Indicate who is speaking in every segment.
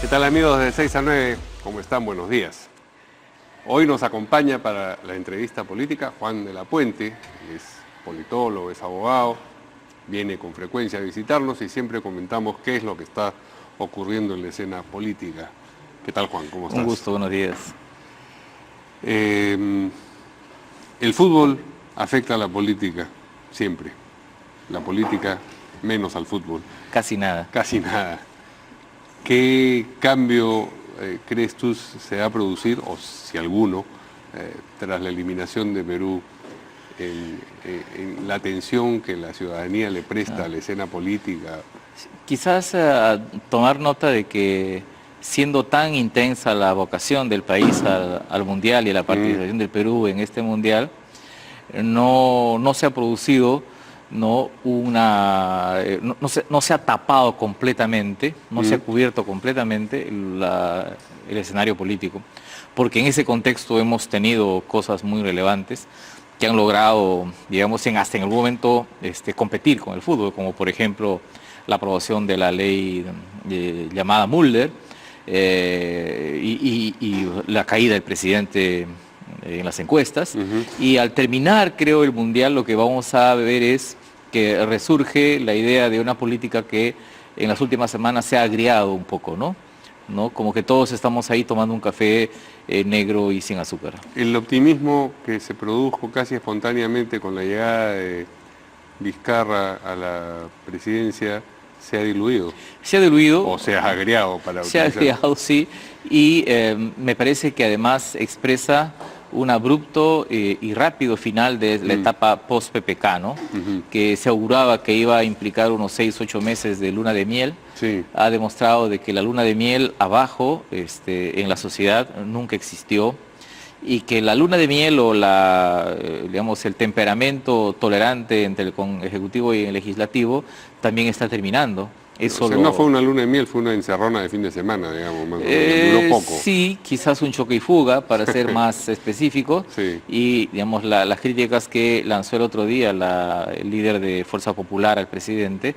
Speaker 1: ¿Qué tal, amigos de 6 a 9? ¿Cómo están? Buenos días. Hoy nos acompaña para la entrevista política Juan de la Puente, es politólogo, es abogado, viene con frecuencia a visitarnos y siempre comentamos qué es lo que está ocurriendo en la escena política. ¿Qué tal, Juan? ¿Cómo estás?
Speaker 2: Un gusto, buenos días.
Speaker 1: El fútbol afecta a la política, siempre. La política menos al fútbol.
Speaker 2: Casi nada.
Speaker 1: Casi nada. ¿Qué cambio crees tú se va a producir, o si alguno, tras la eliminación de Perú, en la atención que la ciudadanía le presta a la escena política?
Speaker 2: Quizás tomar nota de que siendo tan intensa la vocación del país al Mundial y la participación del Perú en este Mundial, no se ha producido no se ha tapado completamente, se ha cubierto completamente el escenario político, porque en ese contexto hemos tenido cosas muy relevantes que han logrado, digamos, hasta en algún momento competir con el fútbol, como por ejemplo la aprobación de la ley llamada Mulder y la caída del presidente en las encuestas. Y al terminar, creo, el Mundial, lo que vamos a ver es que resurge la idea de una política que en las últimas semanas se ha agriado un poco, ¿no? Como que todos estamos ahí tomando un café negro y sin azúcar.
Speaker 1: El optimismo que se produjo casi espontáneamente con la llegada de Vizcarra a la presidencia se ha diluido.
Speaker 2: Se ha diluido.
Speaker 1: O se ha agriado, para
Speaker 2: se ha agriado, sí, y me parece que además expresa un abrupto y rápido final de la etapa post-PPK, ¿no? Que se auguraba que iba a implicar unos 6 o 8 meses de luna de miel.
Speaker 1: Sí.
Speaker 2: Ha demostrado de que la luna de miel abajo en la sociedad nunca existió, y que la luna de miel o digamos, el temperamento tolerante entre el Ejecutivo y el Legislativo también está terminando.
Speaker 1: O sea, no fue una luna de miel, fue una encerrona de fin de semana, digamos, más o menos, duró poco.
Speaker 2: Sí, quizás un choque y fuga, para ser más específico.
Speaker 1: Sí.
Speaker 2: Y, digamos, las críticas que lanzó el otro día el líder de Fuerza Popular al presidente,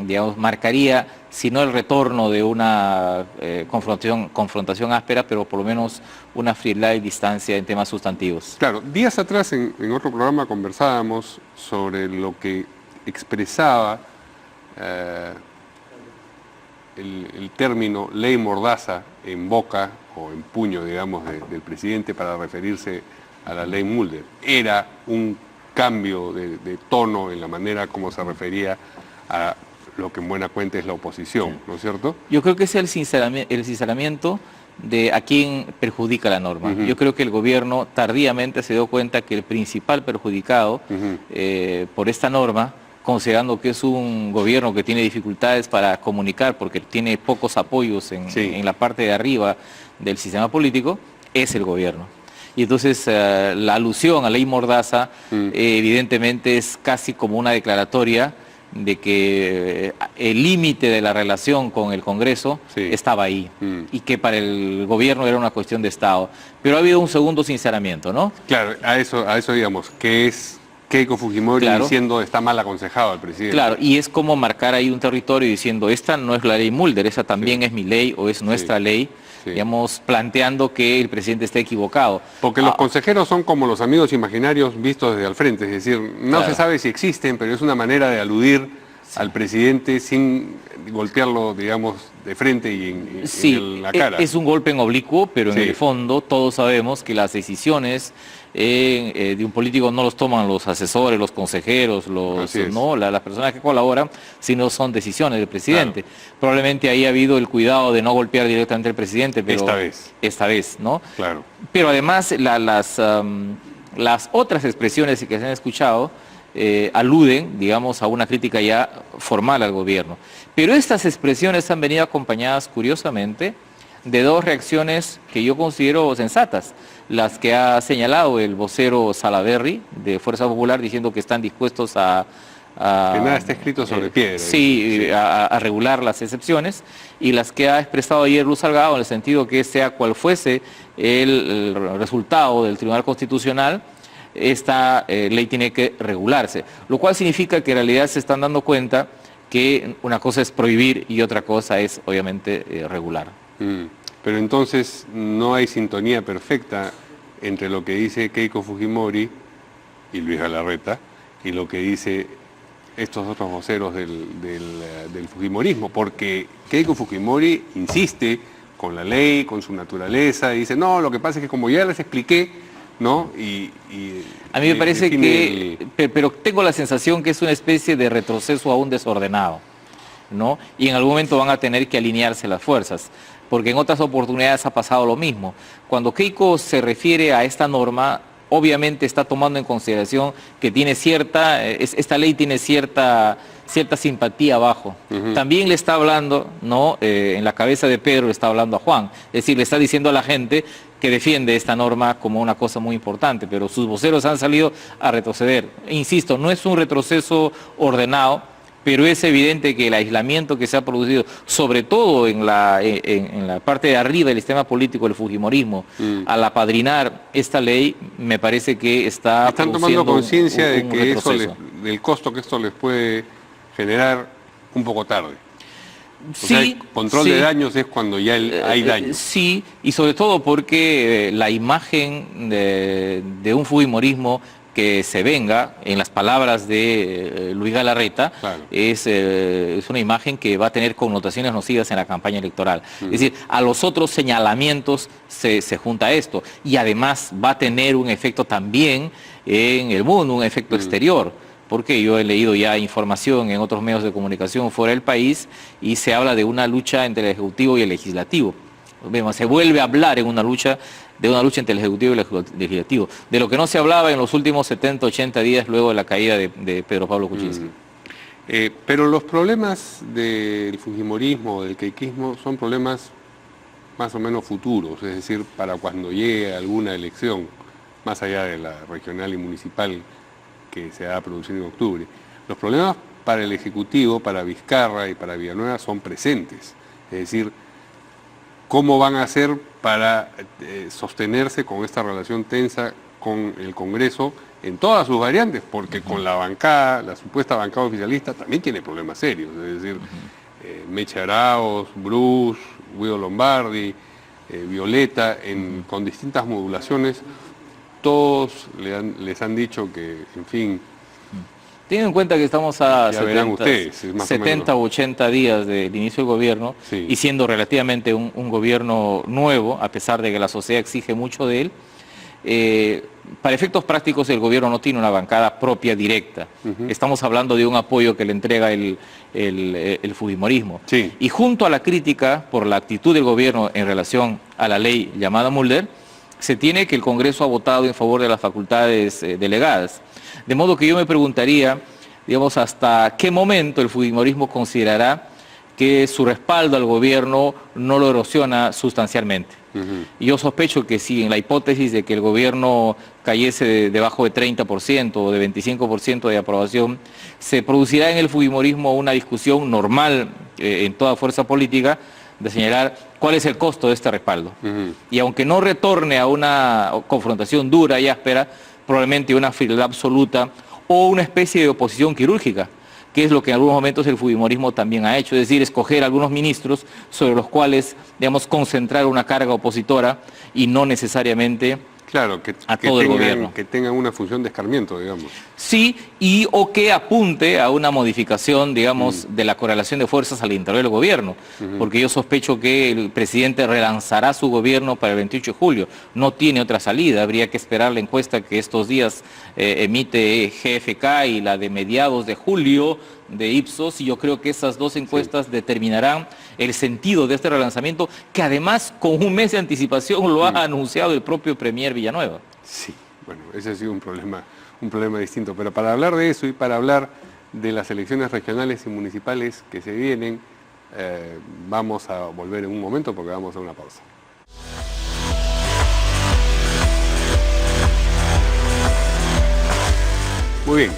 Speaker 2: digamos, marcaría, si no el retorno de una confrontación áspera, pero por lo menos una frialdad y distancia en temas sustantivos.
Speaker 1: Claro, días atrás en otro programa conversábamos sobre lo que expresaba el término ley mordaza en boca o en puño, digamos, del presidente para referirse a la ley Mulder. Era un cambio de tono en la manera como se refería a lo que en buena cuenta es la oposición, ¿no es cierto?
Speaker 2: Yo creo que es el sinceramiento de a quién perjudica la norma. Yo creo que el gobierno tardíamente se dio cuenta que el principal perjudicado por esta norma, considerando que es un gobierno que tiene dificultades para comunicar porque tiene pocos apoyos en la parte de arriba del sistema político, es el gobierno. Y entonces la alusión a ley mordaza evidentemente es casi como una declaratoria de que el límite de la relación con el Congreso estaba ahí y que para el gobierno era una cuestión de Estado. Pero ha habido un segundo sinceramiento, ¿no?
Speaker 1: Claro, a eso digamos, que es Keiko Fujimori diciendo está mal aconsejado al presidente.
Speaker 2: Claro, y es como marcar ahí un territorio diciendo esta no es la ley Mulder, esa también es mi ley o es nuestra ley, digamos, planteando que el presidente está equivocado.
Speaker 1: Porque los consejeros son como los amigos imaginarios vistos desde al frente, es decir, no se sabe si existen, pero es una manera de aludir al presidente sin golpearlo, digamos, de frente y en la cara.
Speaker 2: Es un golpe en oblicuo, pero en el fondo todos sabemos que las decisiones de un político no los toman los asesores, los consejeros, las personas que colaboran, sino son decisiones del presidente. Claro. Probablemente ahí ha habido el cuidado de no golpear directamente al presidente, pero esta vez, ¿no?
Speaker 1: Claro.
Speaker 2: Pero además las otras expresiones que se han escuchado aluden, digamos, a una crítica ya formal al gobierno. Pero estas expresiones han venido acompañadas, curiosamente, de dos reacciones que yo considero sensatas. Las que ha señalado el vocero Salaverry de Fuerza Popular, diciendo que están dispuestos a
Speaker 1: que nada está escrito sobre piedra.
Speaker 2: A regular las excepciones, y las que ha expresado ayer Luz Salgado, en el sentido que sea cual fuese el resultado del Tribunal Constitucional, esta ley tiene que regularse, lo cual significa que en realidad se están dando cuenta que una cosa es prohibir y otra cosa es, obviamente, regular.
Speaker 1: Pero entonces no hay sintonía perfecta entre lo que dice Keiko Fujimori y Luis Galarreta y lo que dice estos otros voceros del Fujimorismo, porque Keiko Fujimori insiste con la ley, con su naturaleza, y dice, no, lo que pasa es que como ya les expliqué, ¿no?
Speaker 2: A mí me parece que, pero tengo la sensación que es una especie de retroceso aún desordenado, ¿no? Y en algún momento van a tener que alinearse las fuerzas, porque en otras oportunidades ha pasado lo mismo. Cuando Keiko se refiere a esta norma, obviamente está tomando en consideración que tiene esta ley tiene cierta simpatía abajo. También le está hablando, ¿no? En la cabeza de Pedro le está hablando a Juan, es decir, le está diciendo a la gente que defiende esta norma como una cosa muy importante, pero sus voceros han salido a retroceder. Insisto, no es un retroceso ordenado, pero es evidente que el aislamiento que se ha producido, sobre todo en la parte de arriba del sistema político del fujimorismo, al apadrinar esta ley, me parece que están
Speaker 1: tomando conciencia de que del costo que esto les puede generar un poco tarde. O sea, el control de daños es cuando ya hay daños.
Speaker 2: Sí, y sobre todo porque la imagen de un fujimorismo que se venga, en las palabras de Luis Galarreta, claro, es una imagen que va a tener connotaciones nocivas en la campaña electoral. Es decir, a los otros señalamientos se junta esto, y además va a tener un efecto también en el mundo, un efecto exterior, porque yo he leído ya información en otros medios de comunicación fuera del país, y se habla de una lucha entre el Ejecutivo y el Legislativo. Se vuelve a hablar de una lucha entre el Ejecutivo y el Legislativo, de lo que no se hablaba en los últimos 70, 80 días luego de la caída de Pedro Pablo Kuczynski.
Speaker 1: Pero los problemas del fujimorismo, del keikismo, son problemas más o menos futuros, es decir, para cuando llegue alguna elección, más allá de la regional y municipal que se va a producir en octubre. Los problemas para el Ejecutivo, para Vizcarra y para Villanueva son presentes, es decir, ¿cómo van a hacer para sostenerse con esta relación tensa con el Congreso en todas sus variantes? Porque con la bancada, la supuesta bancada oficialista, también tiene problemas serios. Es decir, Meche Arauz, Bruce, Guido Lombardi, Violeta, con distintas modulaciones, todos les han dicho que, en fin...
Speaker 2: Teniendo en cuenta que estamos a 70 o 80 días del inicio del gobierno, sí, y siendo relativamente un gobierno nuevo, a pesar de que la sociedad exige mucho de él, para efectos prácticos el gobierno no tiene una bancada propia directa. Estamos hablando de un apoyo que le entrega el fujimorismo. Sí. Y junto a la crítica por la actitud del gobierno en relación a la ley llamada Mulder, se tiene que el Congreso ha votado en favor de las facultades delegadas. De modo que yo me preguntaría, digamos, hasta qué momento el fujimorismo considerará que su respaldo al gobierno no lo erosiona sustancialmente. Y yo sospecho que si en la hipótesis de que el gobierno cayese debajo de 30% o de 25% de aprobación, se producirá en el fujimorismo una discusión normal en toda fuerza política de señalar cuál es el costo de este respaldo. Y aunque no retorne a una confrontación dura y áspera, probablemente una frialdad absoluta o una especie de oposición quirúrgica, que es lo que en algunos momentos el fujimorismo también ha hecho, es decir, escoger algunos ministros sobre los cuales, digamos, concentrar una carga opositora y no necesariamente
Speaker 1: claro,
Speaker 2: a todo el gobierno.
Speaker 1: Que tengan una función de escarmiento, digamos.
Speaker 2: Sí, o que apunte a una modificación, digamos, de la correlación de fuerzas al interior del gobierno, porque yo sospecho que el presidente relanzará su gobierno para el 28 de julio. No tiene otra salida, habría que esperar la encuesta que estos días emite GFK y la de mediados de julio de Ipsos, y yo creo que esas dos encuestas determinarán el sentido de este relanzamiento, que además con un mes de anticipación lo ha anunciado el propio premier Villanueva.
Speaker 1: Sí, bueno, ese ha sido un problema distinto, pero para hablar de eso y para hablar de las elecciones regionales y municipales que se vienen, vamos a volver en un momento porque vamos a una pausa. Muy bien,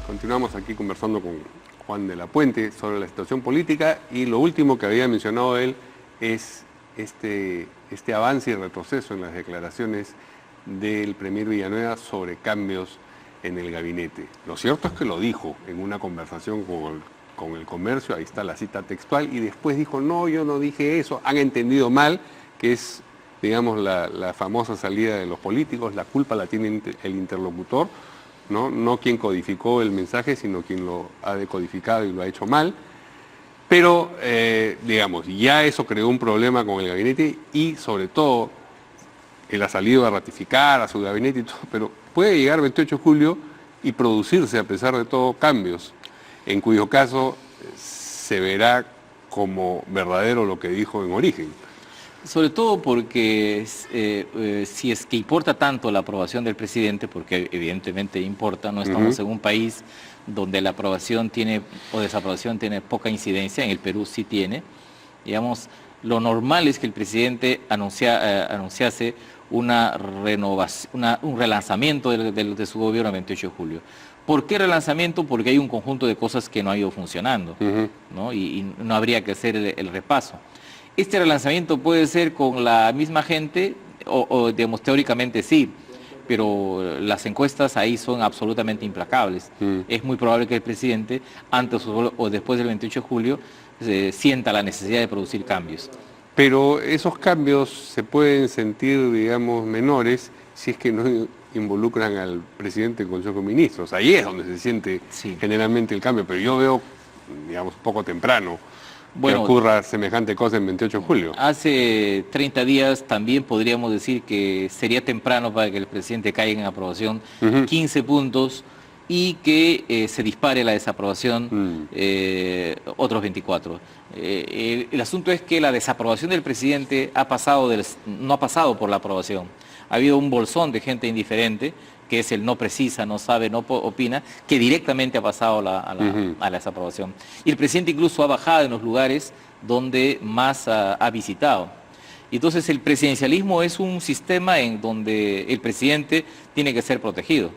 Speaker 1: continuamos aquí conversando con Juan de la Puente sobre la situación política, y lo último que había mencionado él es este avance y retroceso en las declaraciones del premier Villanueva sobre cambios en el gabinete. Lo cierto es que lo dijo en una conversación con el comercio, ahí está la cita textual, y después dijo, no, yo no dije eso, han entendido mal, que es, digamos, la famosa salida de los políticos, la culpa la tiene el interlocutor, no quien codificó el mensaje, sino quien lo ha decodificado y lo ha hecho mal. Pero, digamos, ya eso creó un problema con el gabinete y, sobre todo, él ha salido a ratificar a su gabinete y todo, pero puede llegar 28 de julio y producirse, a pesar de todo, cambios, en cuyo caso se verá como verdadero lo que dijo en origen.
Speaker 2: Sobre todo porque si es que importa tanto la aprobación del presidente, porque evidentemente importa, no estamos en un país donde la aprobación tiene o desaprobación tiene poca incidencia, en el Perú sí tiene, digamos, lo normal es que el presidente anunciase una renovación, un relanzamiento de su gobierno el 28 de julio. ¿Por qué relanzamiento? Porque hay un conjunto de cosas que no ha ido funcionando, ¿no? Y no habría que hacer el repaso. Este relanzamiento puede ser con la misma gente, o digamos, teóricamente sí, pero las encuestas ahí son absolutamente implacables. Es muy probable que el presidente, antes o después del 28 de julio, sienta la necesidad de producir cambios.
Speaker 1: Pero esos cambios se pueden sentir, digamos, menores si es que no involucran al presidente del Consejo de Ministros. Ahí es donde se siente generalmente el cambio, pero yo veo, digamos, poco temprano que ocurra semejante cosa el 28 de julio.
Speaker 2: Hace 30 días también podríamos decir que sería temprano para que el presidente caiga en aprobación 15 puntos y que se dispare la desaprobación otros 24. El asunto es que la desaprobación del presidente no ha pasado por la aprobación. Ha habido un bolsón de gente indiferente, que es el no precisa, no sabe, no opina, que directamente ha pasado a la desaprobación. Y el presidente incluso ha bajado en los lugares donde más ha visitado. Entonces el presidencialismo es un sistema en donde el presidente tiene que ser protegido.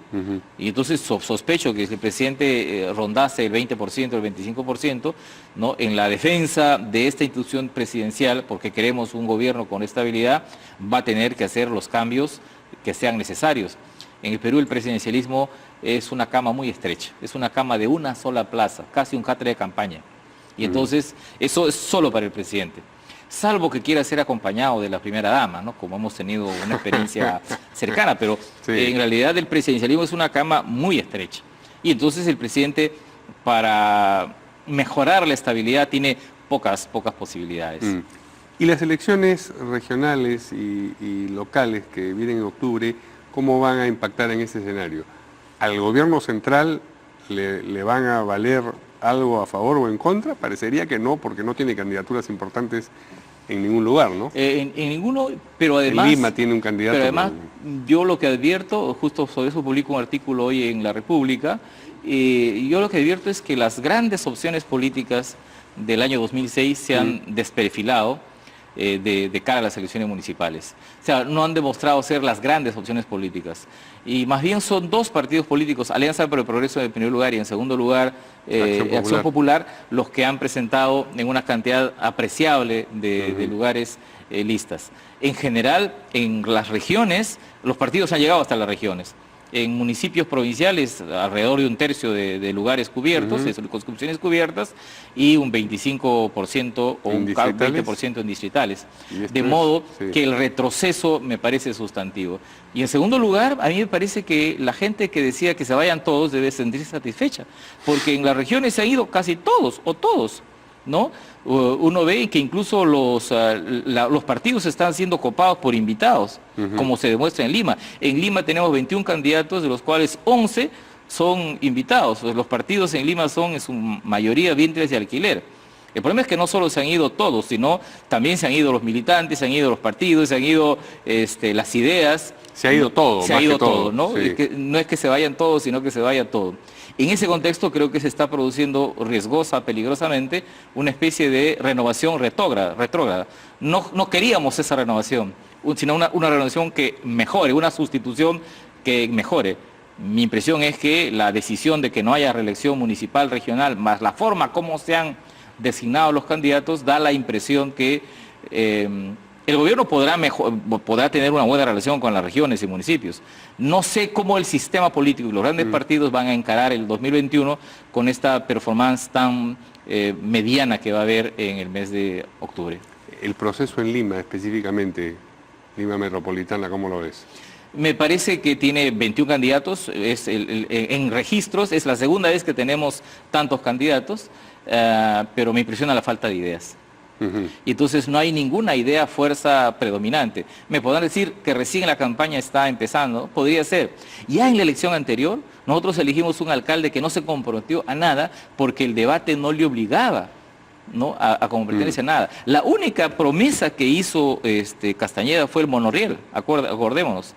Speaker 2: Y entonces sospecho que si el presidente rondase el 20%, el 25%, ¿no?, en la defensa de esta institución presidencial, porque queremos un gobierno con estabilidad, va a tener que hacer los cambios que sean necesarios. En el Perú el presidencialismo es una cama muy estrecha, es una cama de una sola plaza, casi un catre de campaña. Y entonces eso es solo para el presidente. Salvo que quiera ser acompañado de la primera dama, ¿no?, como hemos tenido una experiencia cercana, pero en realidad el presidencialismo es una cama muy estrecha. Y entonces el presidente, para mejorar la estabilidad, tiene pocas posibilidades.
Speaker 1: Y las elecciones regionales y locales que vienen en octubre, ¿cómo van a impactar en ese escenario? ¿Al gobierno central le van a valer algo a favor o en contra? Parecería que no, porque no tiene candidaturas importantes en ningún lugar, ¿no?
Speaker 2: En ninguno, pero además...
Speaker 1: En Lima tiene un candidato.
Speaker 2: Pero además, yo lo que advierto, justo sobre eso publico un artículo hoy en La República, yo lo que advierto es que las grandes opciones políticas del año 2006 se han desperfilado de cara a las elecciones municipales. O sea, no han demostrado ser las grandes opciones políticas. Y más bien son dos partidos políticos, Alianza por el Progreso en primer lugar y en segundo lugar Acción Popular, los que han presentado en una cantidad apreciable de lugares listas. En general, en las regiones, los partidos han llegado hasta las regiones. En municipios provinciales, alrededor de un tercio de lugares cubiertos, de circunscripciones cubiertas, y un 25% o un 20% en distritales. De modo que el retroceso me parece sustantivo. Y en segundo lugar, a mí me parece que la gente que decía que se vayan todos debe sentirse satisfecha, porque en las regiones se han ido casi todos, o todos, ¿no? Uno ve que incluso los partidos están siendo copados por invitados, como se demuestra en Lima. En Lima tenemos 21 candidatos, de los cuales 11 son invitados. Los partidos en Lima son en su mayoría vientres de alquiler. El problema es que no solo se han ido todos, sino también se han ido los militantes, se han ido los partidos, se han ido las ideas.
Speaker 1: Se ha ido todo.
Speaker 2: Se ha ido todo, ¿no? No es que se vayan todos, sino que se vaya todo. En ese contexto creo que se está produciendo riesgosa, peligrosamente, una especie de renovación retrógrada. No queríamos esa renovación, sino una renovación que mejore, una sustitución que mejore. Mi impresión es que la decisión de que no haya reelección municipal, regional, más la forma como se han designado los candidatos, da la impresión que el gobierno podrá tener una buena relación con las regiones y municipios. No sé cómo el sistema político y los grandes partidos van a encarar el 2021 con esta performance tan mediana que va a haber en el mes de octubre.
Speaker 1: El proceso en Lima específicamente, Lima Metropolitana, ¿cómo lo ves?
Speaker 2: Me parece que tiene 21 candidatos, en registros, es la segunda vez que tenemos tantos candidatos, pero me impresiona la falta de ideas. Y entonces no hay ninguna idea fuerza predominante. Me podrán decir que recién la campaña está empezando, podría ser. Ya en la elección anterior, nosotros elegimos un alcalde que no se comprometió a nada porque el debate no le obligaba, ¿no?, a comprometerse a nada. La única promesa que hizo Castañeda fue el monorriel, acordémonos.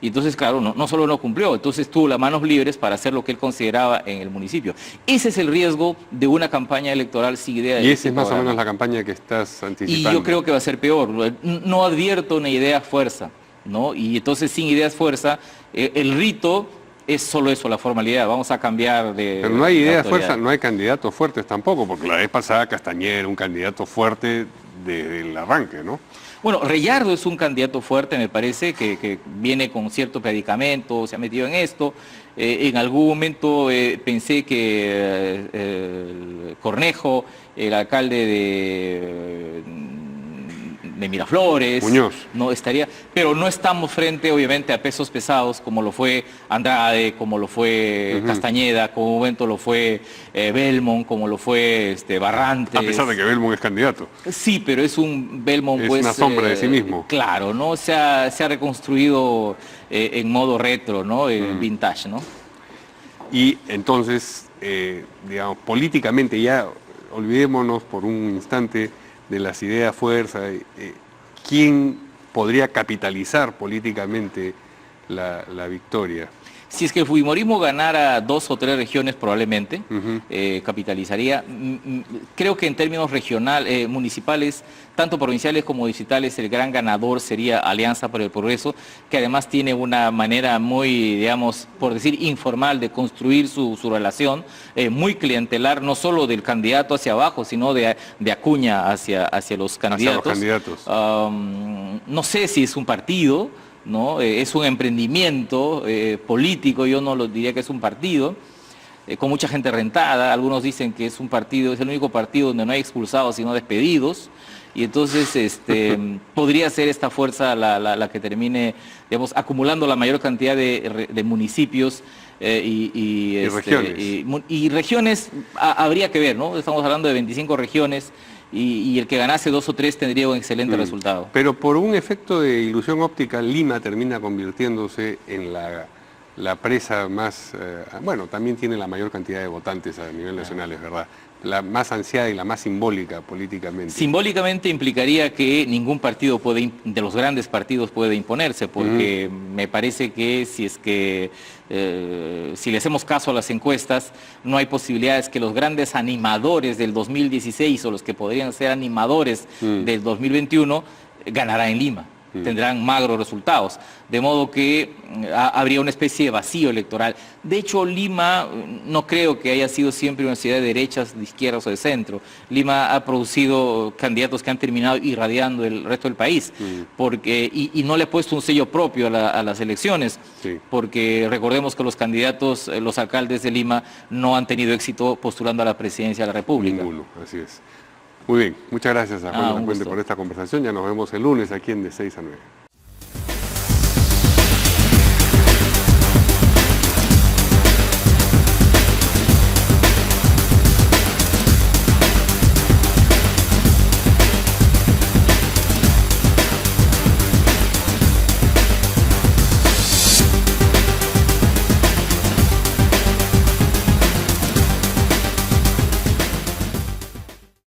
Speaker 2: Y entonces, claro, no solo no cumplió, entonces tuvo las manos libres para hacer lo que él consideraba en el municipio. Ese es el riesgo de una campaña electoral sin idea.
Speaker 1: Y esa es más o menos la campaña que estás anticipando.
Speaker 2: Y yo creo que va a ser peor. No advierto una idea fuerza, ¿no? Y entonces sin ideas fuerza, el rito es solo eso, la formalidad. Vamos a cambiar de...
Speaker 1: Pero no hay ideas fuerza, no hay candidatos fuertes tampoco, porque la vez pasada Castañeda era un candidato fuerte desde el arranque, ¿no?
Speaker 2: Bueno, Reyardo es un candidato fuerte, me parece, que viene con cierto predicamento, se ha metido en esto. En algún momento pensé que Cornejo, el alcalde de Miraflores,
Speaker 1: Muñoz,
Speaker 2: no estaría, pero no estamos frente obviamente a pesos pesados como lo fue Andrade, como lo fue Castañeda, como un momento lo fue Belmont, como lo fue Barrantes.
Speaker 1: a pesar de que Belmont es candidato.
Speaker 2: Sí, pero es un Belmont,
Speaker 1: es una sombra de sí mismo.
Speaker 2: Claro, ¿no? Se ha reconstruido en modo retro, ¿no? Vintage, ¿no?
Speaker 1: Y entonces, digamos, políticamente ya, olvidémonos por un instante de las ideas fuerza, ¿quién podría capitalizar políticamente la victoria?
Speaker 2: Si es que el fujimorismo ganara 2 o 3 regiones probablemente, capitalizaría. Creo que en términos municipales, tanto provinciales como distritales, el gran ganador sería Alianza por el Progreso, que además tiene una manera muy, digamos, por decir, informal de construir su relación, muy clientelar, no solo del candidato hacia abajo, sino de Acuña hacia los candidatos.
Speaker 1: Hacia los candidatos.
Speaker 2: No sé si es un partido, ¿no? Es un emprendimiento político, yo no lo diría que es un partido, con mucha gente rentada. Algunos dicen que es un partido, es el único partido donde no hay expulsados sino despedidos, y entonces podría ser esta fuerza la que termine, digamos, acumulando la mayor cantidad de municipios y
Speaker 1: regiones.
Speaker 2: Y regiones habría que ver, ¿no? Estamos hablando de 25 regiones. Y el que ganase 2 o 3 tendría un excelente resultado.
Speaker 1: Pero por un efecto de ilusión óptica, Lima termina convirtiéndose en la presa más... bueno, también tiene la mayor cantidad de votantes a nivel nacional, es verdad. La más ansiada y la más simbólica políticamente.
Speaker 2: Simbólicamente implicaría que ningún partido de los grandes partidos puede imponerse, porque me parece que si le hacemos caso a las encuestas, no hay posibilidades que los grandes animadores del 2016 o los que podrían ser animadores del 2021 ganarán en Lima. Tendrán magros resultados, de modo que habría una especie de vacío electoral. De hecho, Lima no creo que haya sido siempre una ciudad de derechas, de izquierdas o de centro. Lima ha producido candidatos que han terminado irradiando el resto del país, y no le ha puesto un sello propio a las elecciones, porque recordemos que los candidatos, los alcaldes de Lima, no han tenido éxito postulando a la presidencia de la República.
Speaker 1: Ninguno, así es. Muy bien, muchas gracias a Juan de la Puente por esta conversación. Ya nos vemos el lunes aquí en De 6 a 9.